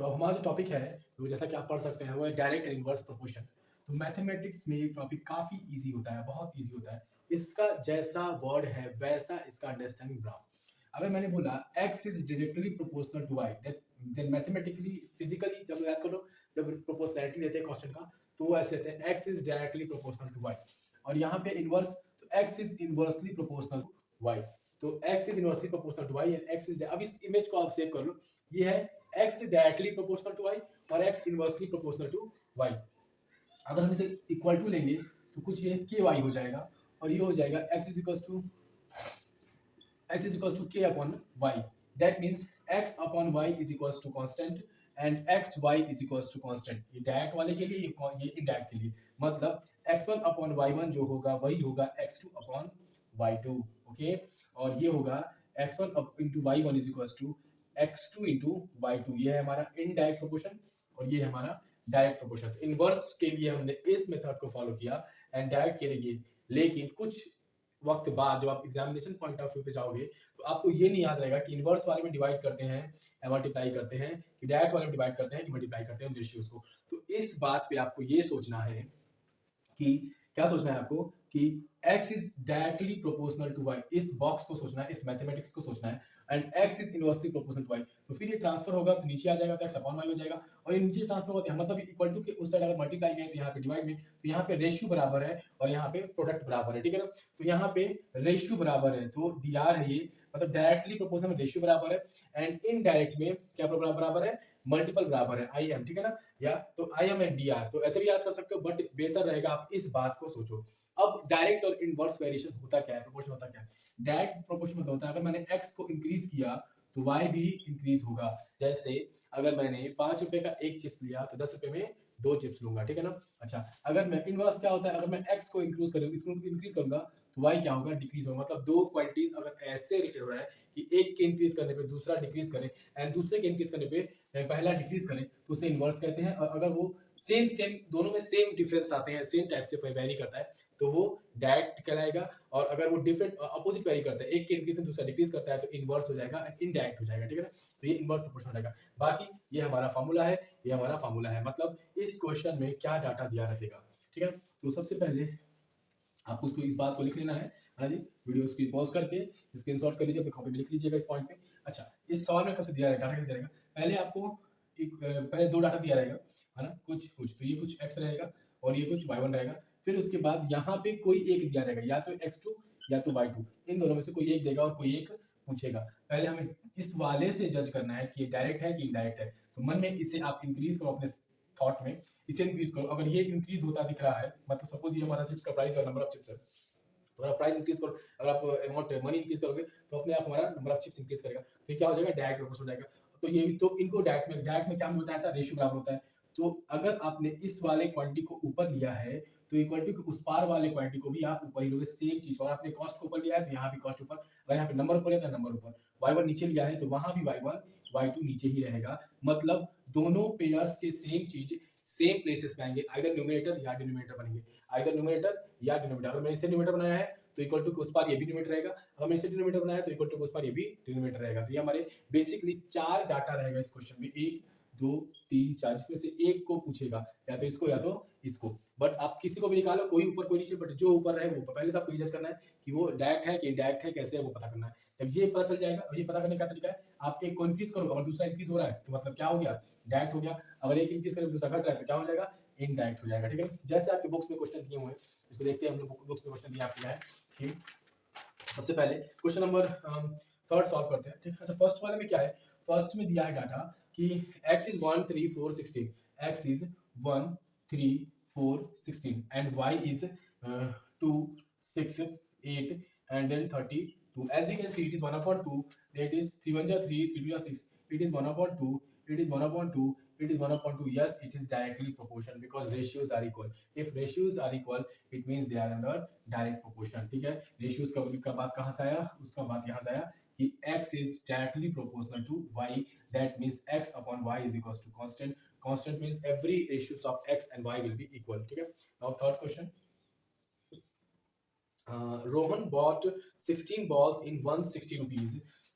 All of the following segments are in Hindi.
तो अब हमारा जो टॉपिक है, तो जैसा कि आप पढ़ सकते हैं, वो है डायरेक्ट एंड इनवर्स प्रोपोर्शन। तो मैथमेटिक्स में ये टॉपिक काफ़ी ईज़ी होता है, बहुत ईज़ी होता है। इसका जैसा वर्ड है, वैसा इसका अंडरस्टैंडिंग बनाओ। अगर मैंने बोला x is directly proportional to y, then mathematically, physically जब याद करो, जब प्रोपोर्शनैलिटी लेते हैं कांस्टेंट का, तो वो ऐसे रहते हैं x is directly proportional to y। और यहाँ पे इनवर्स, तो x is inversely proportional to y। तो x is inversely proportional to y and x is, अब इस इमेज को आप सेव कर लो। ये है x directly proportional to y और x inversely proportional to y। अगर हम इसे इक्वल टू लेंगे तो कुछ ये ky हो जाएगा और ये हो जाएगा x is equals to k upon y. That means x upon y is equals to constant and x y is equals to constant. ये डायरेक्ट वाले के लिए, ये इनडायरेक्ट के लिए, मतलब x1 upon y1 जो होगा वही होगा x2 upon y2। ओके, और ये होगा x1 into y1 is equals to x2 into y2। ये है हमारा इनडायरेक्ट प्रोपोर्शन और ये है हमारा डायरेक्ट प्रोपोर्शन। इनवर्स के लिए हमने इस मेथड को फॉलो किया एंड डायरेक्ट के लिए, लेकिन कुछ वक्त बाद जब आप एग्जामिनेशन पॉइंट ऑफ व्यू पे जाओगे तो आपको ये नहीं याद रहेगा कि इनवर्स वाले में डिवाइड करते हैं या मल्टीप्लाई करते हैं, कि डायरेक्ट वाले में डिवाइड करते हैं कि मल्टीप्लाई करते हैं रेशियोज को। तो इस बात पे आपको ये सोचना है कि क्या सोचना है आपको कि x is directly proportional to y। इस बॉक्स को सोचना है, इस मैथमेटिक्स को सोचना है and x is inversely proportional to y। तो फिर ये ट्रांसफर होगा तो नीचे आ जाएगा, तो x अपॉन y हो जाएगा, और ये नीचे ट्रांसफर होगा तो मतलब इक्वल टू के उस साइड अगर मल्टीप्लाई में है तो यहाँ पे डिवाइड में, तो यहाँ पे रेशियो बराबर है और यहाँ पे प्रोडक्ट बराबर है, ठीक है ना। तो यहाँ पे रेशियो बराबर है तो dr है ये, मतलब डायरेक्टली प्रोपोर्शनल में रेशियो बराबर है एंड इनडायरेक्ट में क्या बराबर है, मल्टीपल बराबर है आई एम, ठीक है ना। या तो I am and D R, तो ऐसे भी याद कर सकते हो, बट बेहतर रहेगा आप इस बात को सोचो। अब डायरेक्ट और इनवर्स वेरिएशन होता क्या है, प्रोपोर्शन होता क्या है। डायरेक्ट प्रोपोर्शन मतलब होता है अगर मैंने x को इंक्रीज किया तो y भी इंक्रीज होगा। जैसे अगर मैंने 5 रुपए का एक चिप्स लिया तो 10 रुपए में 2 चिप्स लूंगा, ठीक है ना। अच्छा, अगर मैं इनवर्स क्या होता है, अगर मैं x को इंक्रीज करूंगा, इसको इंक्रीज करूंगा तो y क्या होगा, डिक्रीज होगा। मतलब दो क्वांटिटीज अगर ऐसे रिलेटेड हो रहा है कि एक के इंक्रीज करने पे दूसरा डिक्रीज करे एंड दूसरे के इंक्रीज करने पे पहला डिक्रीज करे, तो उसे इनवर्स कहते हैं। और अगर वो सेम सेम दोनों में सेम डिफरेंस आते हैं, सेम टाइप से वेरी करता है, तो वो डायरेक्ट कहलाएगा। और अगर वो डिफरेंट अपोजिट वेरी करता है, एक के इंक्रीज से दूसरा डिक्रीज करता है, तो इनवर्स हो जाएगा, इनडायरेक्ट हो जाएगा, ठीक है ना। तो ये इनवर्स प्रोपोर्शन हो जाएगा। बाकी ये हमारा फार्मूला है, ये हमारा फार्मूला है, मतलब इस क्वेश्चन में क्या डाटा दिया रहेगा, ठीक है। तो सबसे पहले आपको उसको इस बात को लिख लेना है ना जी। वीडियो को पॉज करके स्क्रीनशॉट कर लीजिए, अपनी कॉपी में लिख लीजिएगा इस पॉइंट पे। अच्छा, इस सवाल में कब से दिया रहेगा, डाटा कैसे दिया रहेगा। पहले आपको पहले दो डाटा दिया रहेगा, है ना, कुछ कुछ, तो ये कुछ x रहेगा और ये कुछ y1 रहेगा। फिर उसके बाद यहाँ पे कोई एक दिया रहेगा, या तो x2 या तो y2, इन दोनों में से कोई एक देगा और कोई एक पूछेगा। पहले हमें इस वाले से जज करना है कि ये डायरेक्ट है कि इनडायरेक्ट है। तो मन में इसे आप इंक्रीज करो अपने थॉट में, इसे इंक्रीज करो। अगर ये इंक्रीज होता दिख रहा है, मतलब सपोज ये हमारा चिप्स का प्राइस है, नंबर ऑफ चिप्स है, तो अगर प्राइस इंक्रीज करो, अगर आप अमाउंट मनी इंक्रीज करोगे तो अपने आप हमारा नंबर ऑफ चिप्स इंक्रीज करेगा। तो ये क्या हो जाएगा, डायरेक्ट प्रोपोर्शनल हो जाएगा। तो ये तो इनको डायरेक्ट में क्या बताया था, रेशियो बराबर होता है। तो अगर आपने इस वाले क्वांटिटी को ऊपर लिया है तो इक्वलिटी के उस पार वाले क्वांटिटी को भी आप ऊपर ही लोगे, सेम चीज। और आपने कॉस्ट को ऊपर लिया है तो यहाँ भी कॉस्ट ऊपर, अगर यहाँ पे नंबर ऊपर है तो नंबर ऊपर, y1 नीचे लिया है तो वहां भी y1 y2 नीचे ही रहेगा। मतलब दोनों पेयर्स के सेम चीज सेम प्लेसेस में आएंगे, आइदर न्यूमरेटर या डिनोमिनेटर बनेंगे, आइदर न्यूमरेटर या डिनोमिनेटर। अगर मैंने इसे न्यूमरेटर बनाया है तो इक्वल टू के उस पार ये भी डिनोमिनेटर रहेगा, अगर मैंने इसे डिनोमिनेटर बनाया है तो इक्वल टू के उस पार ये भी डिनोमिनेटर रहेगा। तो ये हमारे बेसिकली 4 डाटा रहेगा इस क्वेश्चन में, 1 2 3 4, जिसमें से एक को पूछेगा, या तो इसको या तो इसको। बट आप किसी को भी निकालो, कोई ऊपर कोई नीचे, बट जो ऊपर रहे वो ऊपर। पहले तो आपको ये जज करना है कि वो डायरेक्ट है कि इनडायरेक्ट है, कैसे है वो पता करना है। जब ये पता चल जाएगा, और ये पता करने का तरीका है, आप एक को इंक्रीज करो और दूसरा इंक्रीज हो रहा है तो मतलब क्या हो गया, डायरेक्ट हो गया। अगर एक इंक्रीज करें दूसरा घट रहा है तो क्या हो जाएगा, इनडायरेक्ट हो जाएगा, ठीक है। जैसे आपके बुक्स में क्वेश्चन दिए हुए हैं, इसको देखते हैं हम लोग। बुक्स में क्वेश्चन दिया आपको है कि सबसे पहले क्वेश्चन नंबर थर्ड सॉल्व करते हैं, ठीक है। अच्छा, फर्स्ट वाले में क्या है, फर्स्ट में दिया है डाटा कि x is 1 3 4 16, x is 1 3 4 16 and y is 2 6 8 and then 32। as we can see it is 1 upon 2, that is 3 1 3 3 2 6, it is 1 upon 2, it is 1 upon 2, it is 1 upon 2। yes, it is directly proportional because ratios are equal। if ratios are equal it means they are under direct proportion, ठीक है। रेशियोज का बात कहाँ से आया, उसका बात यहाँ से आया कि x is directly proportional to y, that means x upon y is equals to constant। constant means every ratios of x and y will be equal, ठीक है। now third question, Rohan bought 16 balls in 160 rupees,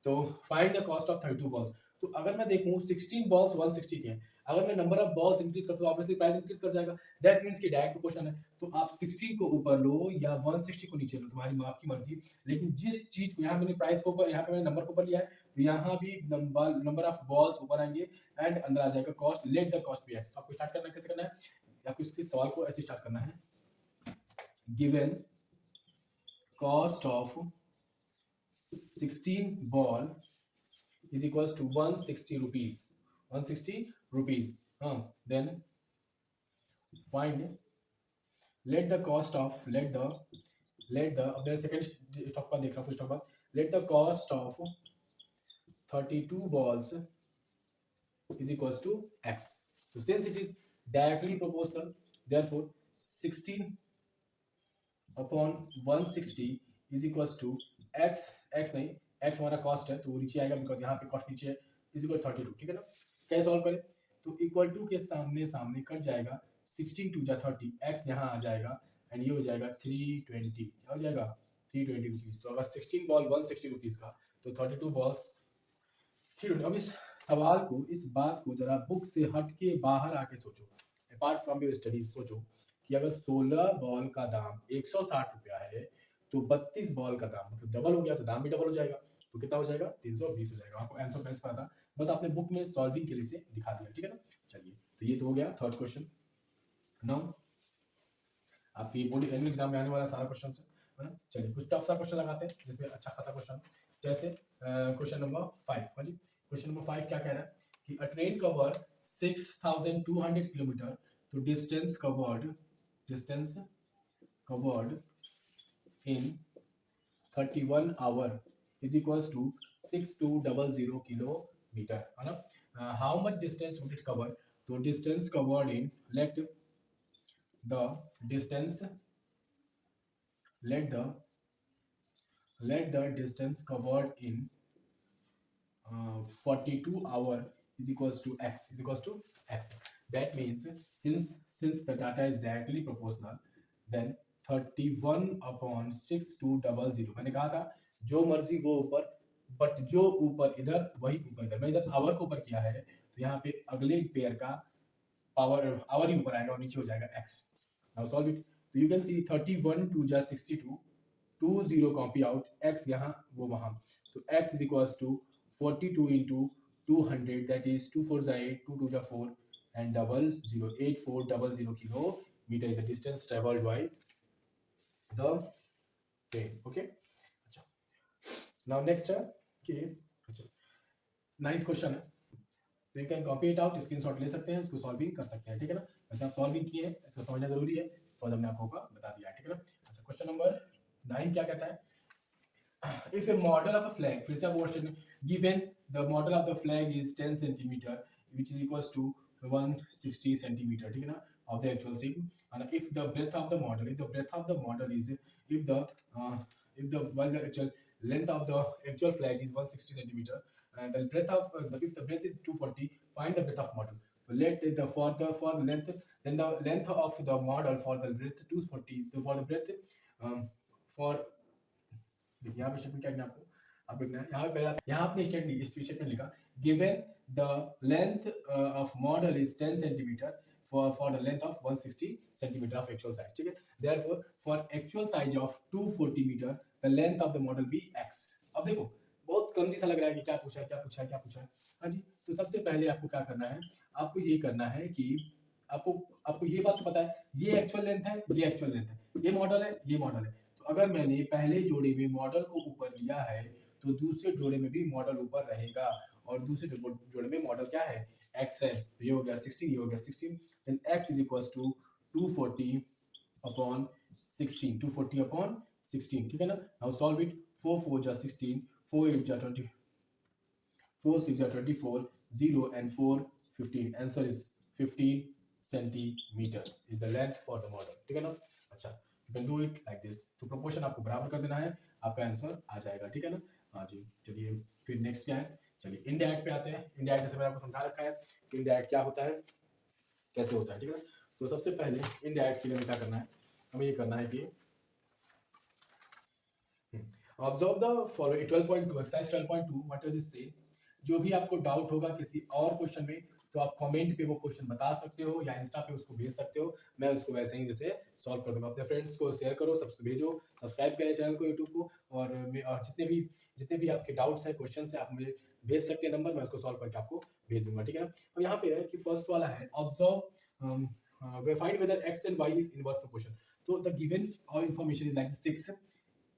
तो find the cost of 32 balls। तो अगर मैं देखूं 16 बॉल्स 160 के हैं, अगर मैं नंबर ऑफ बॉल्स इंक्रीज करता हूँ ऑब्वियसली प्राइस इंक्रीज कर जाएगा। दैट मींस कि डायरेक्ट क्वेश्चन है, तो आप 16 को ऊपर लो या 160 को नीचे लो, तुम्हारी माँ की मर्जी। लेकिन जिस चीज को यहाँ मैंने प्राइस को ऊपर, यहाँ पे मैंने नंबर को ऊपर लिया है, तो यहाँ भी नंबर ऑफ बॉल्स ऊपर आएंगे एंड अंदर आ जाएगा cost, let the cost be x. आपको स्टार्ट करना कैसे करना है, आपको इसके सवाल को ऐसे स्टार्ट करना है, given cost of 16 ball is equals to 160 rupees, 160 rupees. Then find, let the cost of, let the अब मैं सेकंड स्टॉक पर देख रहा हूँ, स्टॉक पर let the cost of 32 balls is equals to x. So since it is directly proportional, therefore 16 upon 160 is equals to x, x नहीं, x हमारा कॉस्ट है तो वो नीचे आएगा बिकॉज यहाँ पे कॉस्ट नीचे है, इज इक्वल 32, ठीक है ना। कैसे सॉल्व करें, तो इक्वल टू के सामने सामने कट जाएगा, 16 टू जा 30, x यहाँ आ जाएगा एंड ये हो जाएगा 320, क्या हो जाएगा 320 रुपीज। तो अगर 16 बॉल 160 रुपीज का, तो 32 बॉल्स 320। अब इस सवाल को, इस बात को जरा बुक से हट के बाहर आके सोचो, अपार्ट फ्रॉम योर स्टडीज सोचो कि अगर 16 बॉल का दाम 160 रुपया है, तो 32 बॉल का दाम मतलब डबल हो गया, तो दाम भी डबल हो जाएगा, तो कितना हो जाएगा 320 हो जाएगा। आपको आंसर पेंस पता था, बस आपने बुक में सॉल्विंग के लिए से दिखा दिया, ठीक है ना। चलिए, तो ये तो हो गया थर्ड क्वेश्चन। नाउ आपकी बोर्ड एग्जाम में आने वाला सारा क्वेश्चन है ना। चलिए कुछ टफ सा क्वेश्चन लगाते हैं जिसमें अच्छा खासा क्वेश्चन, जैसे क्वेश्चन नंबर 5। हाँ जी, क्वेश्चन नंबर 5 क्या कह रहा है कि अ ट्रेन कवर 6200 किलोमीटर, तो distance covered in 31 hour is equals to 6200 kilometer, है ना। How much distance would it cover, तो distance covered in, let the distance, let the distance covered in 42 hour is equals to x, is equals to x. That means since the data is directly proportional, then 31 upon 6200, मैंने कहा था जो मर्जी वो ऊपर, बट जो ऊपर इधर वही ऊपर इधर, मैं इधर आवर को ऊपर किया है, तो यहाँ पे अगले पेयर का पावर आवर ही ऊपर आएगा और नीचे हो जाएगा x। नाउ सॉल्व इट, तो यू कैन सी 31 टू जा 62, 20 कॉपी आउट, x यहाँ वो वहाँ, तो x is equals to 42 into 200, that is 2 4 are 8, 2 2 are 4, and double 0, 8400 kilometer is the distance traveled by the train. Okay, now next है कि नाइन्थ क्वेश्चन है, तो you can copy it out, screenshot ले सकते हैं, इसको सॉल्विंग कर सकते हैं, ठीक है ना। वैसे आप सॉल्विंग किए हैं, इसको समझना जरूरी है, समझ हमने आपको बता दिया है, ठीक है ना। अच्छा, क्वेश्चन नंबर 9 क्या कहता है, if a model of a flag, फिर से आप question, given the model of the flag is 10 centimeter which is equals to 160 centimeter, ठीक है ना, of the actual shape, and if the breadth of the model, if the breadth of the model is, if the while the actual length of the actual flag is 160 centimeter, and the breadth of if the breadth is 240, find the breadth of model. So let the for the length, then the length of the model for the breadth 240, so for the breadth for देखिए यहाँ पे स्टेटमेंट क्या लिखना आपको, आप देखना है यहाँ पे यहाँ आपने स्टेटमेंट लिखा, given the length of model is 10 centimetre for the length of 160 centimeter of actual size, ठीक है। therefore for actual size of 240 meter the length of the model be x। अब देखो बहुत क्लमजी सा लग रहा है कि क्या पूछा है क्या पूछा है क्या पूछा है। हाँ जी, तो सबसे पहले आपको क्या करना है, आपको ये करना है कि आपको आपको ये बात तो पता है, ये एक्चुअल लेंथ है, ये एक्चुअल लेंथ है, ये मॉडल है, ये मॉडल है। तो अगर मैंने पहले जोड़े में मॉडल को ऊपर लिया है, तो दूसरे जोड़े में भी मॉडल ऊपर रहेगा, और दूसरे जोड़े में मॉडल क्या है x है, तो ये हो गया 16, ये हो गया 16, then x is equals to 240 upon 16, 240 upon 16, ठीक है ना। now solve it, 4 4 जा 16, 4 8 जा 20, 4 6 जा 24, 0 and 4 15, answer is 15 centimeter is the length for the model, ठीक है ना। अच्छा, you can do it like this, तो प्रोपोर्शन आपको बराबर कर देना है, आपका आंसर आ जाएगा, ठीक है ना। हाँ जी, चलिए फिर नेक्स्ट क्या है, चलिए इनडायरेक्ट पे आते हैं। इनडायरेक्ट जैसे मैंने आपको समझा रखा है कि इनडायरेक्ट क्या होता है, कैसे होता है, ठीक है ना। तो सबसे पहले इनडायरेक्ट के लिए हमें क्या करना है, हमें ये करना है कि observe the following 12.2 exercise 12.2, what does it से, जो भी आपको डाउट होगा किसी और क्वेश्चन में, तो आप कमेंट पे वो क्वेश्चन बता सकते हो या इंस्टा पे उसको भेज सकते हो, मैं उसको वैसे ही जैसे सॉल्व कर दूंगा। अपने फ्रेंड्स को शेयर करो, सबसे भेजो, सब्सक्राइब करें चैनल को यूट्यूब को, और जितने भी आपके डाउट्स हैं, क्वेश्चन है, आप मुझे भेज सकते हैं नंबर, मैं उसको सॉल्व करके आपको भेज दूंगा, ठीक है। अब यहाँ पे है कि फर्स्ट वाला है observe find whether x and y is inverse proportion. तो द गिवन और information is like 6,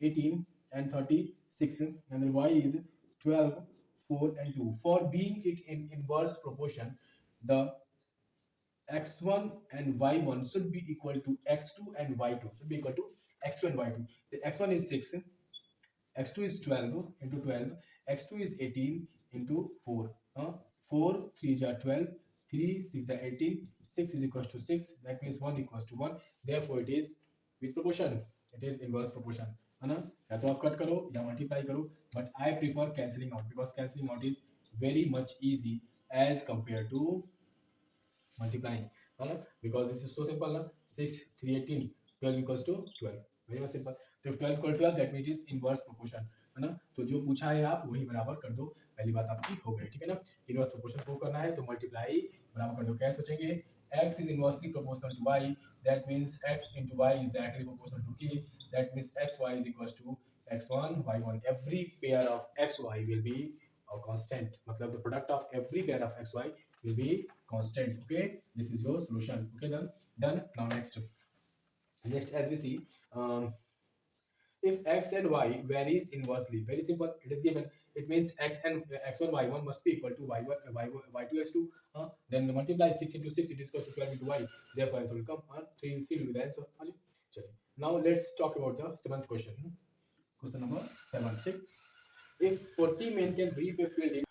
18 and 36, and then y is 12, 4 and 2. For being it in inverse proportion, the x1 and y1 should be equal to x2 and y2, should be equal to x2 and y2. The x1 is 6, x2 is 12 into 12, x2 is 18 into 4. 4 3 are 12, 3 6 are 18, 6 is equals to 6, that means 1 equals to 1. Therefore it is with proportion, it is inverse proportion, है ना। या तो आप कट करो या मल्टीप्लाई करो, but I prefer cancelling out because cancelling out is very much easy as compare to multiplying, है ना, because this is so simple ना, 6 3 18 12 equals to 12, very much simple। तो 12 equal to 12 that means is inverse proportion, है ना। तो जो पूछा है आप वही बराबर कर दो, पहली बात आपकी हो गई, ठीक है ना। इनवर्स प्रोपोर्शन प्रूव करना है तो मल्टीप्लाई बराबर कर दो। क्या सोचेंगे, x is inversely proportional to y, that means x into y is directly proportional to k, that means xy is equals to x1 y1। every pair of xy will be a constant, मतलब the product of every pair of xy will be constant, okay। this is your solution, okay, done। Now next as we see, if x and y varies inversely, very simple, it is given, it means x and x1 y1 must be equal to y1 y2 x2, then multiply 6 into 6, it is equal to 12 into y, therefore answer will come 3 fill with the answer। चलिए, now let's talk about the seventh question, question number 7। check, if 40 men can reap a field in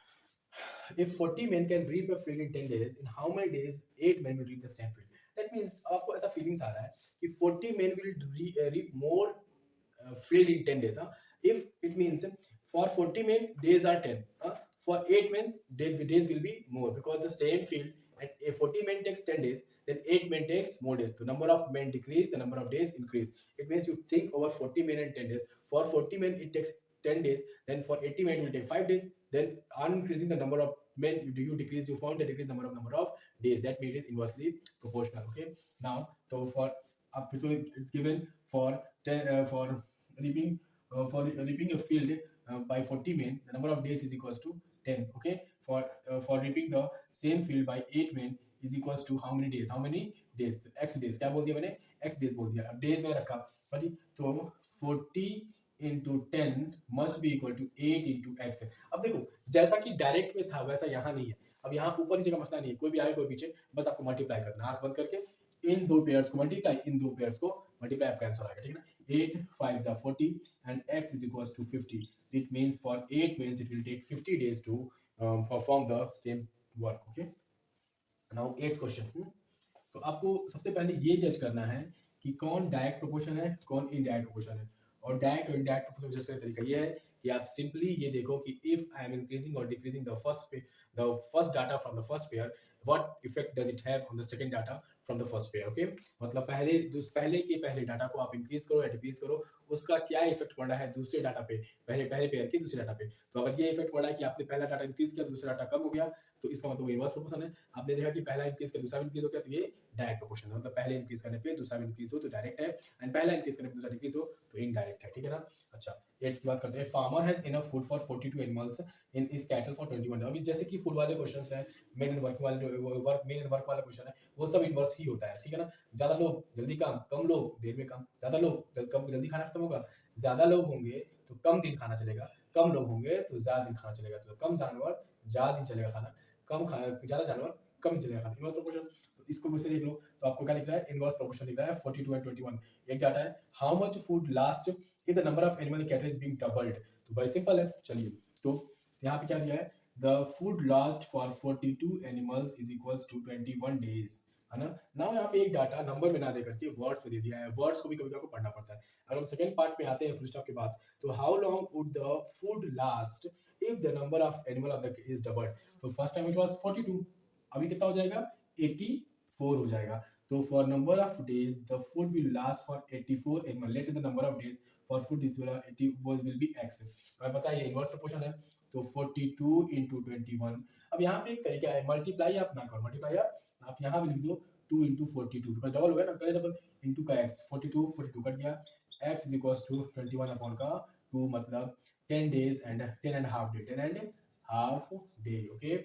if 40 men can reap a field in 10 days, in how many days 8 men will reap the same field? That means आपको ऐसा feelings आ रहा है कि 40 men will reap more field in 10 days, if it means for 40 men days are 10, for 8 men days will be more, because the same field, and if 40 men takes 10 days, then 8 men takes more days, the number of men decrease, the number of days increase, it means you think over 40 men and 10 days, for 40 men it takes 10 days, then for 80 men it will take 5 days, then on increasing the number of men you decrease, you found the decrease number of days, that means it is inversely proportional, okay। Now so for so it's given for 10, for reaping a field by 40 men, the number of days is equals to 10, okay। For reaping the same field by 8 men is equals to how many days, तो x days, क्या बोल दिया मैंने, x days बोल दिया, अब days में रखा, हाँ जी, तो 40 into 10 must be equal to 8 into x। अब देखो जैसा कि डायरेक्ट में था वैसा यहाँ नहीं है, अब यहाँ ऊपर नीचे का मसला नहीं है, कोई भी आए कोई पीछे, बस आपको मल्टीप्लाई करना, आंख बंद करके इन दो पेयर्स को मल्टीप्लाई, इन दो पेयर्स को मल्टीप्लाई, आपका आंसर आएगा, ठीक है ना। 8 5 are 40 and x is equals to 50, it means for 8 means it will take 50 days to perform the same work, okay। now 8th question, तो आपको सबसे पहले ये जज करना है कि कौन डायरेक्ट प्रोपोर्शन है, कौन इनडायरेक्ट प्रोपोर्शन है, और डायरेक्ट और इनडायरेक्ट प्रोपोर्शन जज करने का तरीका ये है कि आप सिंपली ये देखो कि इफ आई एम इंक्रीजिंग और decreasing the first data from the first pair, what effect does it have on the second data from the first pair, okay. मतलब पहले डाटा को आप इंक्रीज करो या डिक्रीज करो, उसका क्या इफेक्ट पड़ रहा है दूसरे डाटा पे, पहले पहले पेयर के दूसरे डाटा पे। तो अगर ये इफेक्ट पड़ रहा है कि आपने पहला डाटा इंक्रीज किया, दूसरा डाटा कम हो गया, तो इसका मतलब इनवर्स प्रोपोर्शन है। आपने देखा कि पहला इंक्रीज किया दूसरा इंक्रीज हो गया, तो ये डायरेक्ट प्रोपोर्शन है, मतलब पहले इंक्रीज करने पे दूसरा इंक्रीज हो तो डायरेक्ट है, एंड पहला इंक्रीज करने पे दूसरा डिक्रीज हो तो इनडायरेक्ट है, ठीक है ना। अच्छा, एट्थ की बात करते हैं, farmer has enough food for 42 animals in is cattle for 21 day. अभी जैसे कि फूड वाले क्वेश्चंस हैं, मेन एंड वर्क वाला क्वेश्चन है, वो सब इनवर्स ही होता है, ठीक है ना। ज्यादा लोग जल्दी काम, कम लोग देर में काम, ज्यादा लोग जल्दी खाना खत्म होगा, ज्यादा लोग होंगे तो कम दिन खाना चलेगा, कम लोग होंगे तो ज्यादा दिन खाना चलेगा, तो कम जानवर ज्यादा दिन चलेगा खाना, ज्यादा जानवर कम चलेगा खाना, इनवर्स प्रोपोर्शन। तो इसको मुझसे देख लो, तो आपको क्या लिख रहा है, इनवर्स प्रोपोर्शन लिख रहा है 42 एंड 21। एक डाटा है, how much food last if the number of animal in cattle is being doubled. तो भाई सिंपल है, चलिए, तो यहाँ पे क्या दिया है, the food last for 42 animals is equals to 21 days, है ना। नाउ यहाँ पे एक डाटा नंबर में ना दे करके वर्ड्स में दे दिया है, वर्ड्स को भी कभी आपको पढ़ना पड़ता है। अगर हम सेकंड पार्ट पे आते हैं फुल स्टॉप के बाद, तो how long would the food last if the number of animal of the is doubled. तो फर्स्ट टाइम इट वाज 42, अभी कितना हो जाएगा, 84 हो जाएगा। तो for number of days the food will last for 84 animal, let the number of days for food is 80 will be x। हमें पता है ये इनवर्स प्रोपोर्शन है, तो 42 × 21। अब यहाँ पे एक तरीका है, मल्टीप्लाई आप ना करो, मल्टीप्लाई आप यहाँ पे लिख दो 2 × 42, बिकॉज डबल हो गया ना, पहले डबल इंटू का एक्स, 42 कट गया, एक्स इज इक्वल्स टू 21/2, मतलब 10 days and 10 and half day, 10 and half day, okay.